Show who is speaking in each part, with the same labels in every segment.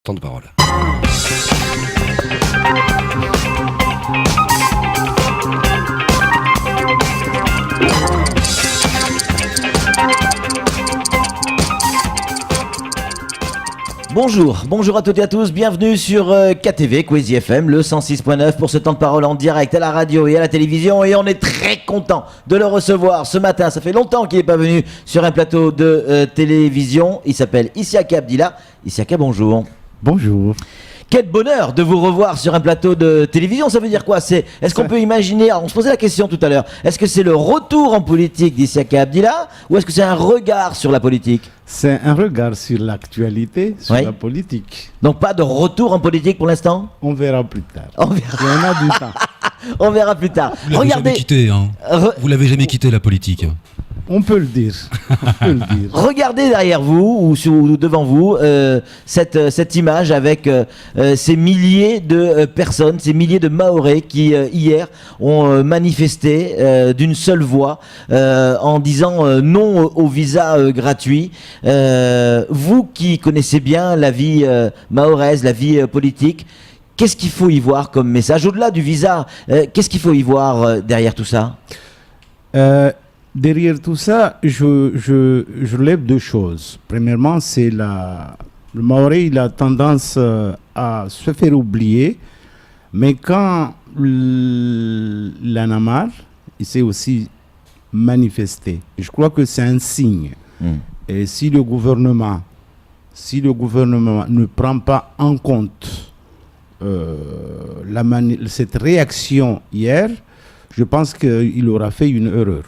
Speaker 1: Temps de parole.
Speaker 2: Bonjour à toutes et à tous, bienvenue sur KTV, Kwezi FM, le 106.9 pour ce temps de parole en direct à la radio et à la télévision, et on est très content de le recevoir ce matin. Ça fait longtemps qu'il n'est pas venu sur un plateau de télévision. Il s'appelle Issiaka Abdillah. Issiaka, bonjour.
Speaker 3: Bonjour.
Speaker 2: Quel bonheur de vous revoir sur un plateau de télévision. Ça veut dire quoi? Est-ce qu'on peut imaginer, on se posait la question tout à l'heure, est-ce que c'est le retour en politique d'Issiaka Abdillah ou est-ce que c'est un regard sur la politique?
Speaker 3: C'est un regard sur l'actualité, sur la politique.
Speaker 2: Donc pas de retour en politique pour l'instant?
Speaker 3: On verra plus tard.
Speaker 2: On verra.
Speaker 3: Il y en a du temps.
Speaker 2: On verra plus tard.
Speaker 1: Vous l'avez jamais quitté, hein. Vous l'avez jamais quitté, la politique.
Speaker 3: On peut le dire.
Speaker 2: Regardez derrière vous ou devant vous cette image avec ces milliers de personnes, ces milliers de Mahorais qui hier ont manifesté d'une seule voix en disant non au visa gratuit. Vous qui connaissez bien la vie mahoraise, la vie politique, qu'est-ce qu'il faut y voir comme message au-delà du visa? Qu'est-ce qu'il faut y voir derrière tout ça?
Speaker 3: Derrière tout ça, je lève deux choses. Premièrement, c'est le Mahorais, il a tendance à se faire oublier, mais quand l'Anamar, il s'est aussi manifesté. Je crois que c'est un signe. Et si le gouvernement ne prend pas en compte cette réaction hier, je pense qu'il aura fait une erreur.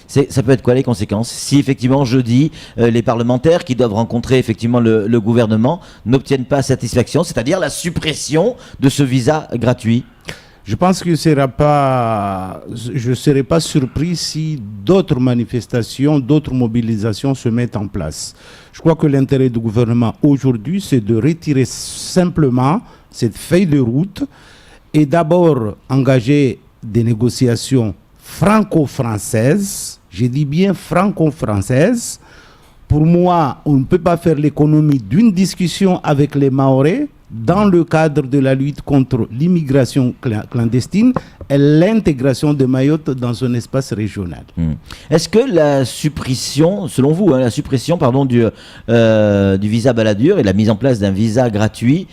Speaker 2: Ça peut être quoi les conséquences si effectivement jeudi les parlementaires qui doivent rencontrer effectivement le gouvernement n'obtiennent pas satisfaction, c'est-à-dire la suppression de ce visa gratuit?
Speaker 3: Je pense que je ne serai pas surpris si d'autres manifestations, d'autres mobilisations se mettent en place. Je crois que l'intérêt du gouvernement aujourd'hui, c'est de retirer simplement cette feuille de route et d'abord engager des négociations franco-françaises. Je dis bien franco-françaises. Pour moi, on ne peut pas faire l'économie d'une discussion avec les Mahorais dans le cadre de la lutte contre l'immigration clandestine et l'intégration de Mayotte dans un espace régional.
Speaker 2: Est-ce que la suppression, selon vous, la suppression du visa Balladur et la mise en place d'un visa gratuit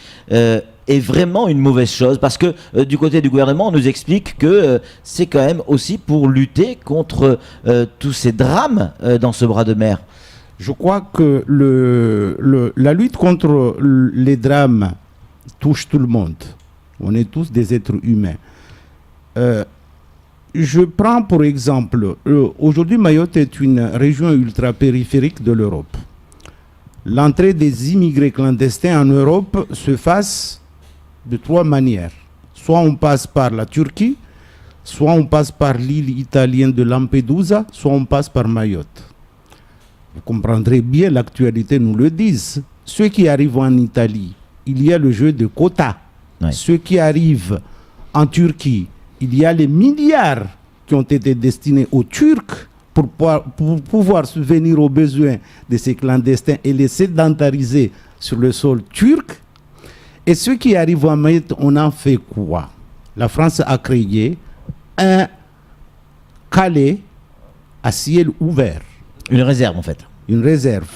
Speaker 2: est vraiment une mauvaise chose? Parce que du côté du gouvernement, on nous explique que c'est quand même aussi pour lutter contre tous ces drames dans ce bras de mer.
Speaker 3: Je crois que la lutte contre les drames touche tout le monde. On est tous des êtres humains. Je prends pour exemple, aujourd'hui Mayotte est une région ultra-périphérique de l'Europe. L'entrée des immigrés clandestins en Europe se fait de trois manières. Soit on passe par la Turquie, soit on passe par l'île italienne de Lampedusa, soit on passe par Mayotte. Vous comprendrez bien, l'actualité nous le dit. Ceux qui arrivent en Italie, il y a le jeu de quotas. Ouais. Ceux qui arrivent en Turquie, il y a les milliards qui ont été destinés aux Turcs pour pouvoir subvenir aux besoins de ces clandestins et les sédentariser sur le sol turc. Et ceux qui arrivent en Mayotte, on en fait quoi? La France a créé un Calais à ciel ouvert.
Speaker 2: Une réserve en fait.
Speaker 3: Une réserve.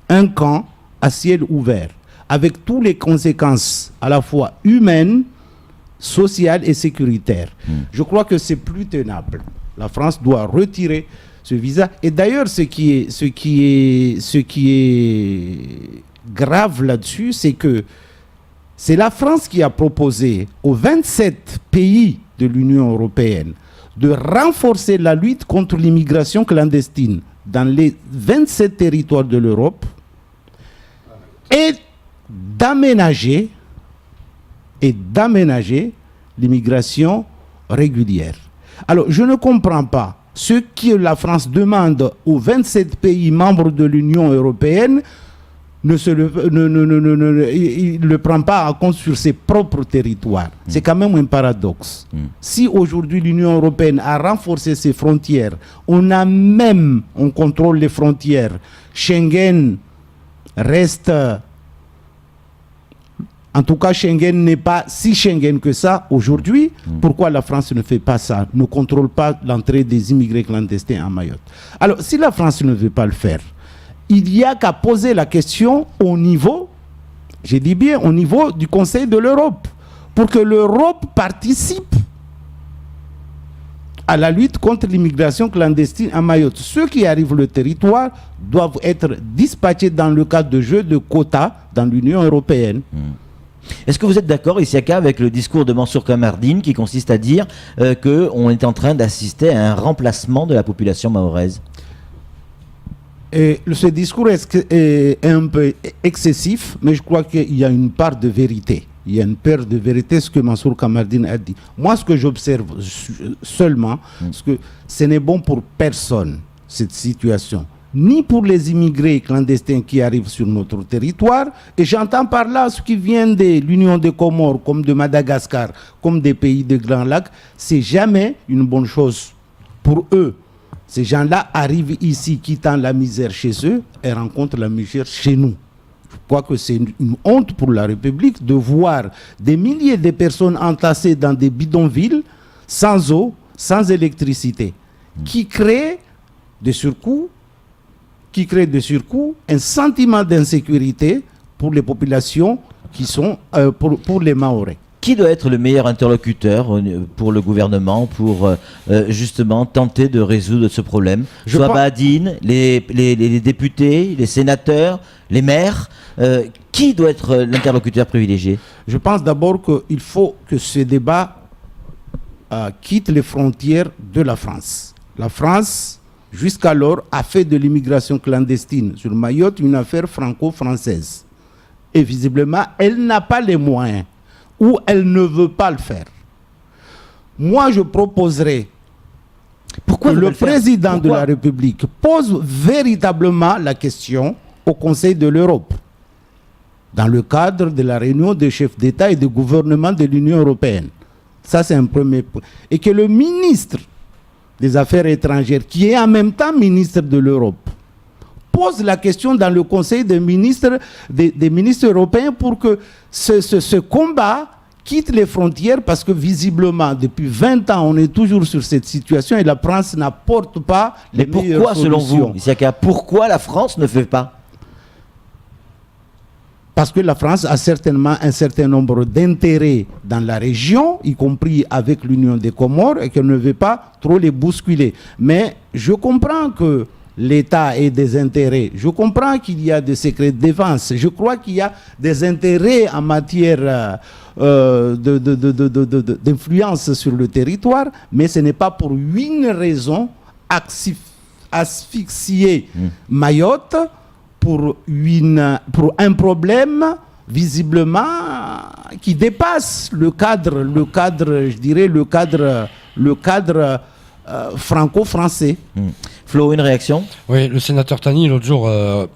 Speaker 3: Un camp à ciel ouvert. Avec toutes les conséquences à la fois humaines, sociales et sécuritaires. Je crois que c'est plus tenable. La France doit retirer ce visa. Et d'ailleurs, ce qui est grave là-dessus, c'est que c'est la France qui a proposé aux 27 pays de l'Union européenne de renforcer la lutte contre l'immigration clandestine dans les 27 territoires de l'Europe et d'aménager l'immigration régulière. Alors, je ne comprends pas ce que la France demande aux 27 pays membres de l'Union européenne il ne le prend pas en compte sur ses propres territoires. C'est quand même un paradoxe. Si aujourd'hui l'Union européenne a renforcé ses frontières, on contrôle les frontières, Schengen reste En tout cas, Schengen n'est pas si Schengen que ça aujourd'hui. Pourquoi la France ne fait pas ça, ne contrôle pas l'entrée des immigrés clandestins à Mayotte? Alors, si la France ne veut pas le faire, il y a qu'à poser la question au niveau, je dis bien au niveau du Conseil de l'Europe, pour que l'Europe participe à la lutte contre l'immigration clandestine à Mayotte. Ceux qui arrivent sur le territoire doivent être dispatchés dans le cadre de jeux de quotas dans l'Union européenne.
Speaker 2: Est-ce que vous êtes d'accord, Isiaka, avec le discours de Mansour Kamardine qui consiste à dire qu'on est en train d'assister à un remplacement de la population mahoraise?
Speaker 3: Et ce discours est un peu excessif, mais je crois qu'il y a une part de vérité. Il y a une part de vérité, ce que Mansour Kamardine a dit. Moi, ce que j'observe seulement, c'est que ce n'est bon pour personne, cette situation. Ni pour les immigrés clandestins qui arrivent sur notre territoire, et j'entends par là ceux qui viennent de l'Union des Comores, comme de Madagascar, comme des pays de Grand Lac, c'est jamais une bonne chose pour eux. Ces gens-là arrivent ici, quittant la misère chez eux, et rencontrent la misère chez nous. Je crois que c'est une honte pour la République de voir des milliers de personnes entassées dans des bidonvilles, sans eau, sans électricité, qui créent de surcoût un sentiment d'insécurité pour les populations qui sont pour les Mahorais.
Speaker 2: Qui doit être le meilleur interlocuteur pour le gouvernement pour justement tenter de résoudre ce problème? Soit Badine, les députés, les sénateurs, les maires. Qui doit être l'interlocuteur privilégié? Je
Speaker 3: pense d'abord qu'il faut que ce débat quitte les frontières de la France. La France, jusqu'alors, a fait de l'immigration clandestine sur Mayotte une affaire franco-française. Et visiblement, elle n'a pas les moyens, ou elle ne veut pas le faire. Moi, je proposerais que le président de la République pose véritablement la question au Conseil de l'Europe, dans le cadre de la réunion des chefs d'État et de gouvernement de l'Union européenne. Ça, c'est un premier point. Et que le ministre des Affaires étrangères, qui est en même temps ministre de l'Europe, pose la question dans le Conseil des ministres européens pour que ce combat quitte les frontières, parce que visiblement, depuis 20 ans, on est toujours sur cette situation et la France n'apporte pas les meilleures solutions.
Speaker 2: Pourquoi, selon vous, Isiaka, pourquoi la France ne fait pas?
Speaker 3: Parce que la France a certainement un certain nombre d'intérêts dans la région, y compris avec l'Union des Comores, et qu'elle ne veut pas trop les bousculer. Mais je comprends que l'État ait des intérêts. Je comprends qu'il y a des secrets de défense. Je crois qu'il y a des intérêts en matière d'influence sur le territoire, mais ce n'est pas pour une raison asphyxier Mayotte pour un problème visiblement qui dépasse le cadre, je dirais, le cadre franco-français.
Speaker 2: Flo, une réaction?
Speaker 4: Oui, le sénateur Tani, l'autre jour,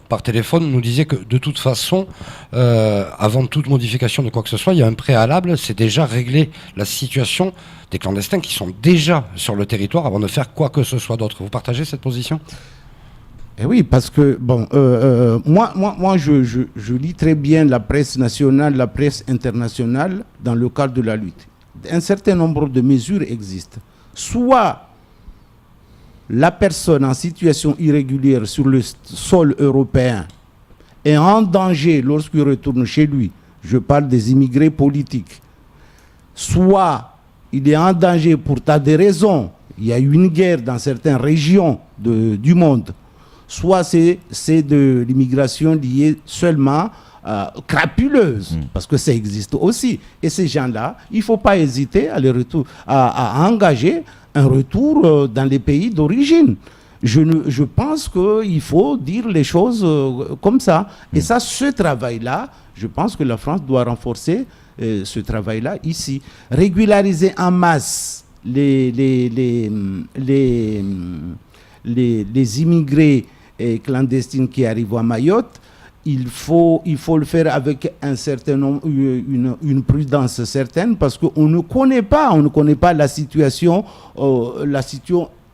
Speaker 4: par téléphone, nous disait que de toute façon, avant toute modification de quoi que ce soit, il y a un préalable, c'est déjà régler la situation des clandestins qui sont déjà sur le territoire avant de faire quoi que ce soit d'autre. Vous partagez cette position?
Speaker 3: Eh oui, parce que, bon, moi je lis très bien la presse nationale, la presse internationale dans le cadre de la lutte. Un certain nombre de mesures existent. Soit la personne en situation irrégulière sur le sol européen est en danger lorsqu'il retourne chez lui. Je parle des immigrés politiques. Soit il est en danger pour tas de raisons. Il y a eu une guerre dans certaines régions du monde. Soit c'est de l'immigration liée seulement crapuleuse, parce que ça existe aussi. Et ces gens-là, il ne faut pas hésiter à engager un retour dans les pays d'origine. Je pense qu'il faut dire les choses comme ça. Et ça, ce travail-là, je pense que la France doit renforcer ce travail-là ici. Régulariser en masse les immigrés clandestins qui arrivent à Mayotte, il faut le faire avec un certain nombre, une prudence certaine, parce qu'on ne connaît pas la situation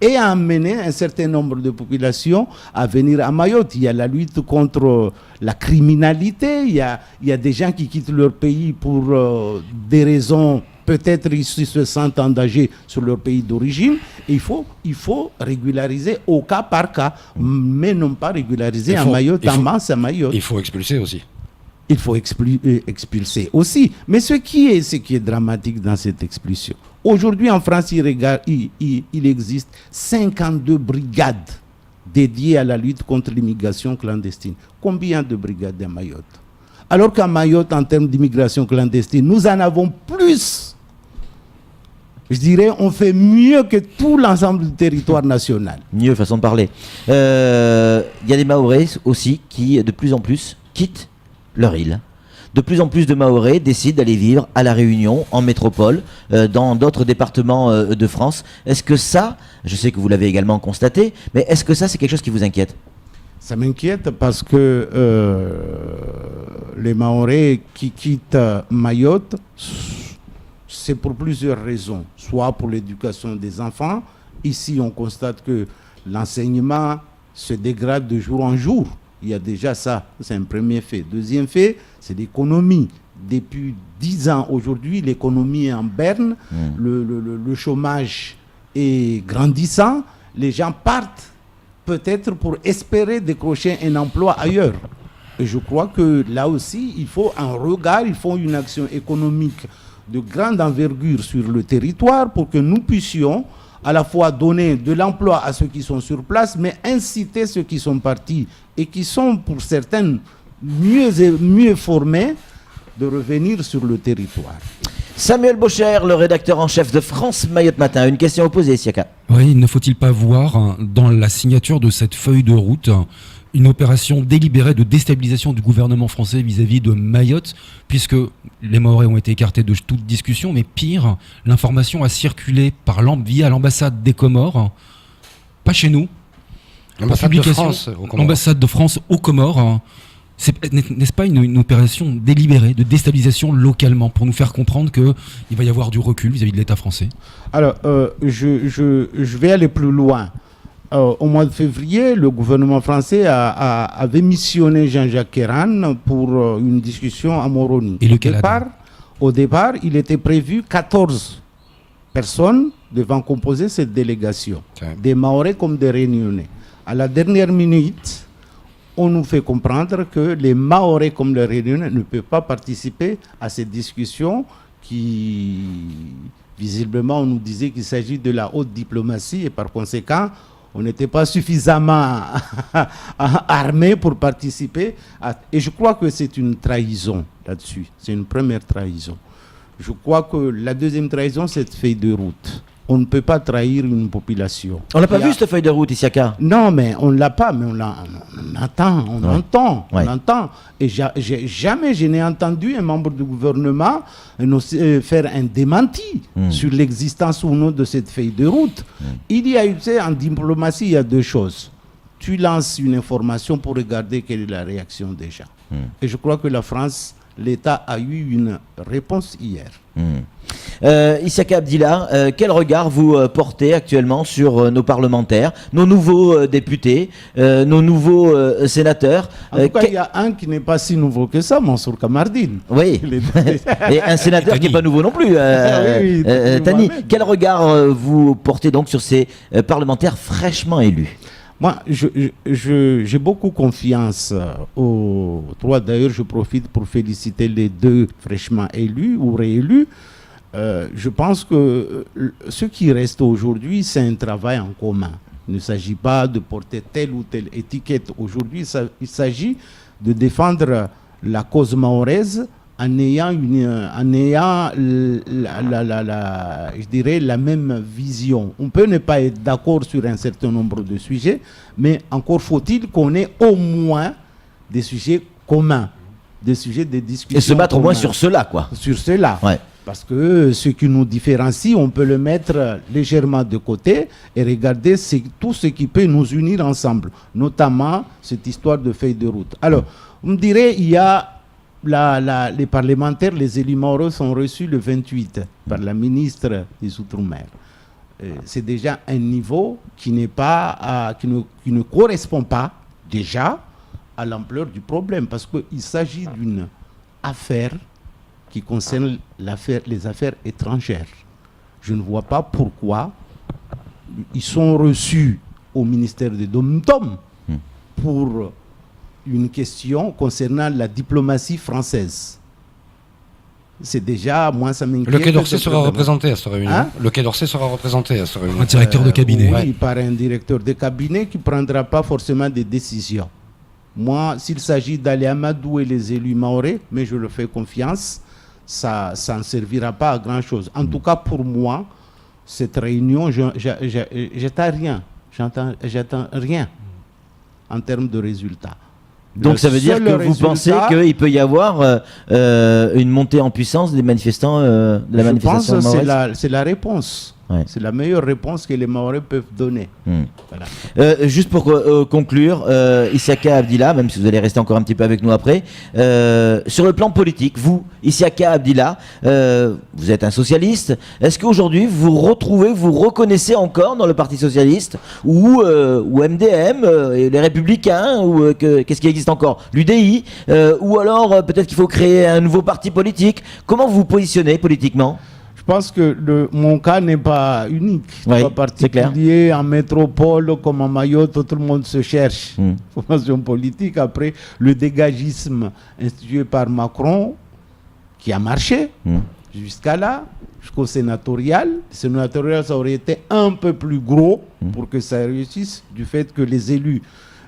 Speaker 3: et a amené un certain nombre de populations à venir à Mayotte. Il y a la lutte contre la criminalité, il y a des gens qui quittent leur pays pour des raisons, peut-être ils se sentent en danger sur leur pays d'origine. Il faut régulariser au cas par cas, mais non pas régulariser en masse à Mayotte.
Speaker 4: Il faut expulser aussi.
Speaker 3: Il faut expulser aussi. Mais ce qui est dramatique dans cette expulsion, aujourd'hui en France, il existe 52 brigades dédiées à la lutte contre l'immigration clandestine. Combien de brigades à Mayotte? Alors qu'à Mayotte, en termes d'immigration clandestine, nous en avons plus. Je dirais, on fait mieux que tout l'ensemble du territoire national.
Speaker 2: Mieux, façon de parler. Il y a des Mahorais aussi qui, de plus en plus, quittent leur île. De plus en plus de Mahorais décident d'aller vivre à La Réunion, en métropole, dans d'autres départements de France. Est-ce que ça, je sais que vous l'avez également constaté, mais est-ce que ça, c'est quelque chose qui vous inquiète?
Speaker 3: Ça m'inquiète parce que les Mahorais qui quittent Mayotte, c'est pour plusieurs raisons. Soit pour l'éducation des enfants. Ici, on constate que l'enseignement se dégrade de jour en jour. Il y a déjà ça, c'est un premier fait. Deuxième fait, c'est l'économie. Depuis 10 ans aujourd'hui, l'économie est en berne, le chômage est grandissant, les gens partent peut-être pour espérer décrocher un emploi ailleurs. Et je crois que là aussi, il faut un regard, il faut une action économique de grande envergure sur le territoire pour que nous puissions à la fois donner de l'emploi à ceux qui sont sur place, mais inciter ceux qui sont partis et qui sont pour certaines mieux formés de revenir sur le territoire.
Speaker 2: Samuel Bocher, le rédacteur en chef de France Mayotte Matin. Une question opposée, Siaka.
Speaker 1: Oui, ne faut-il pas voir dans la signature de cette feuille de route une opération délibérée de déstabilisation du gouvernement français vis-à-vis de Mayotte, puisque les Mahorais ont été écartés de toute discussion, mais pire, l'information a circulé via l'ambassade des Comores, pas chez nous.
Speaker 4: L'ambassade de France aux Comores.
Speaker 1: L'ambassade de France aux Comores. N'est-ce pas une opération délibérée de déstabilisation localement pour nous faire comprendre qu'il va y avoir du recul vis-à-vis de l'État français?
Speaker 3: Alors, je vais aller plus loin. Au mois de février, le gouvernement français avait missionné Jean-Jacques Kéran pour une discussion à Moroni.
Speaker 1: Et
Speaker 3: au départ, il était prévu 14 personnes devant composer cette délégation, des Mahorais comme des Réunionnais. À la dernière minute, on nous fait comprendre que les Mahorais comme les Réunionnais ne peuvent pas participer à cette discussion qui, visiblement, on nous disait qu'il s'agit de la haute diplomatie et par conséquent, on n'était pas suffisamment armé pour participer. Et je crois que c'est une trahison là-dessus. C'est une première trahison. Je crois que la deuxième trahison, c'est cette feuille de route. On ne peut pas trahir une population.
Speaker 2: On n'a pas vu cette feuille de route, Isiaka?
Speaker 3: Non, mais on ne l'a pas, mais on entend. Et jamais je n'ai entendu un membre du gouvernement faire un démenti sur l'existence ou non de cette feuille de route. Il y a eu, en diplomatie, il y a deux choses. Tu lances une information pour regarder quelle est la réaction des gens. Et je crois que la France, l'État a eu une réponse hier.
Speaker 2: Isiaka Abdillah, quel regard vous portez actuellement sur nos parlementaires, nos nouveaux députés, nos nouveaux sénateurs?
Speaker 3: En tout cas, il y a un qui n'est pas si nouveau que ça, Mansour Kamardine.
Speaker 2: Oui, et un sénateur qui n'est pas nouveau non plus, Tani. Quel regard vous portez donc sur ces parlementaires fraîchement élus?
Speaker 3: Moi, j'ai beaucoup confiance aux trois. D'ailleurs, je profite pour féliciter les deux fraîchement élus ou réélus. Je pense que ce qui reste aujourd'hui, c'est un travail en commun. Il ne s'agit pas de porter telle ou telle étiquette. Aujourd'hui, il s'agit de défendre la cause mahoraise en ayant je dirais, la même vision. On peut ne pas être d'accord sur un certain nombre de sujets, mais encore faut-il qu'on ait au moins des sujets communs, des sujets de discussion.
Speaker 2: Et se battre au moins sur cela, quoi.
Speaker 3: Sur cela.
Speaker 2: Ouais.
Speaker 3: Parce que ce qui nous différencie, on peut le mettre légèrement de côté et regarder tout ce qui peut nous unir ensemble, notamment cette histoire de feuille de route. Alors, on me dirait, il y a les parlementaires, les élus mahorais sont reçus le 28 par la ministre des Outre-mer. c'est déjà un niveau qui n'est pas, qui ne correspond pas déjà à l'ampleur du problème, parce qu'il s'agit d'une affaire qui concerne les affaires étrangères. Je ne vois pas pourquoi ils sont reçus au ministère des Dom-Tom pour une question concernant la diplomatie française. C'est déjà, moi ça m'inquiète.
Speaker 4: Le Quai d'Orsay sera représenté à cette réunion.
Speaker 3: Hein?
Speaker 4: Le Quai d'Orsay sera représenté à cette réunion.
Speaker 1: Un directeur de cabinet.
Speaker 3: Oui, par un directeur de cabinet qui ne prendra pas forcément des décisions. Moi, s'il s'agit d'aller amadouer les élus mahorais, mais je le fais confiance, ça ne servira pas à grand-chose. En tout cas, pour moi, cette réunion, j'attends rien. J'attends rien en termes de résultats.
Speaker 2: Donc ça veut dire que vous pensez qu'il peut y avoir une montée en puissance des manifestants de la manifestation mahoraise?
Speaker 3: Je pense que c'est la réponse.
Speaker 2: Ouais.
Speaker 3: C'est la meilleure réponse que les Mahorais peuvent donner.
Speaker 2: Voilà. Juste pour conclure, Isiaka Abdillah, même si vous allez rester encore un petit peu avec nous après, sur le plan politique, vous, Isiaka Abdillah, vous êtes un socialiste. Est-ce qu'aujourd'hui vous vous reconnaissez encore dans le Parti socialiste ou MDM, les Républicains, ou qu'est-ce qui existe encore, l'UDI, ou alors peut-être qu'il faut créer un nouveau parti politique? Comment vous vous positionnez politiquement?
Speaker 3: Je pense que mon cas n'est pas unique,
Speaker 2: Oui,
Speaker 3: pas particulier. En métropole comme en Mayotte, tout le monde se cherche. Formation politique. Après, le dégagisme institué par Macron, qui a marché jusqu'à là, jusqu'au sénatorial. Le sénatorial, ça aurait été un peu plus gros pour que ça réussisse, du fait que les élus,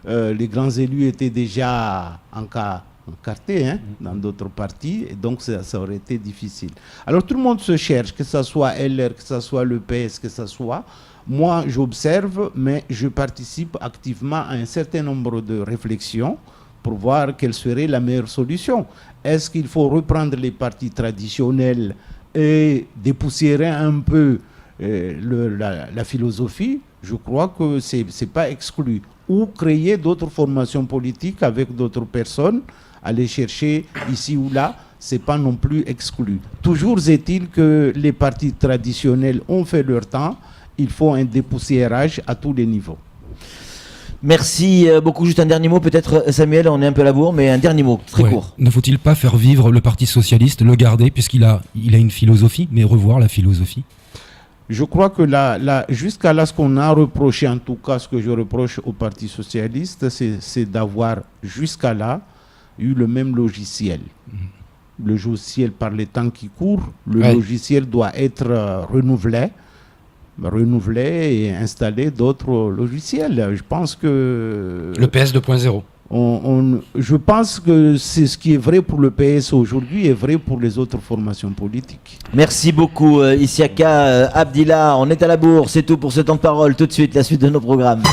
Speaker 3: les grands élus étaient déjà encartés dans d'autres partis, et donc ça aurait été difficile. Alors tout le monde se cherche, que ce soit LR, que ce soit le PS, que ce soit. Moi, j'observe, mais je participe activement à un certain nombre de réflexions pour voir quelle serait la meilleure solution. Est-ce qu'il faut reprendre les partis traditionnels et dépoussiérer un peu la philosophie? Je crois que ce n'est pas exclu. Ou créer d'autres formations politiques avec d'autres personnes, aller chercher ici ou là, ce n'est pas non plus exclu. Toujours est-il que les partis traditionnels ont fait leur temps, il faut un dépoussiérage à tous les niveaux.
Speaker 2: Merci beaucoup. Juste un dernier mot, peut-être, Samuel, on est un peu à la bourre, mais un dernier mot, très court.
Speaker 1: Ne faut-il pas faire vivre le Parti socialiste, le garder, puisqu'il a une philosophie, mais revoir la philosophie?
Speaker 3: Je crois que jusqu'à là, ce qu'on a reproché, en tout cas ce que je reproche au Parti socialiste, c'est d'avoir jusqu'à là eu le même logiciel. Le logiciel par les temps qui courent, le logiciel doit être renouvelé et installer d'autres logiciels. Je pense que...
Speaker 4: Le PS 2.0.
Speaker 3: Je pense que c'est ce qui est vrai pour le PS aujourd'hui est vrai pour les autres formations politiques.
Speaker 2: Merci beaucoup Isiaka Abdillah. On est à la bourre, c'est tout pour ce temps de parole. Tout de suite, la suite de nos programmes.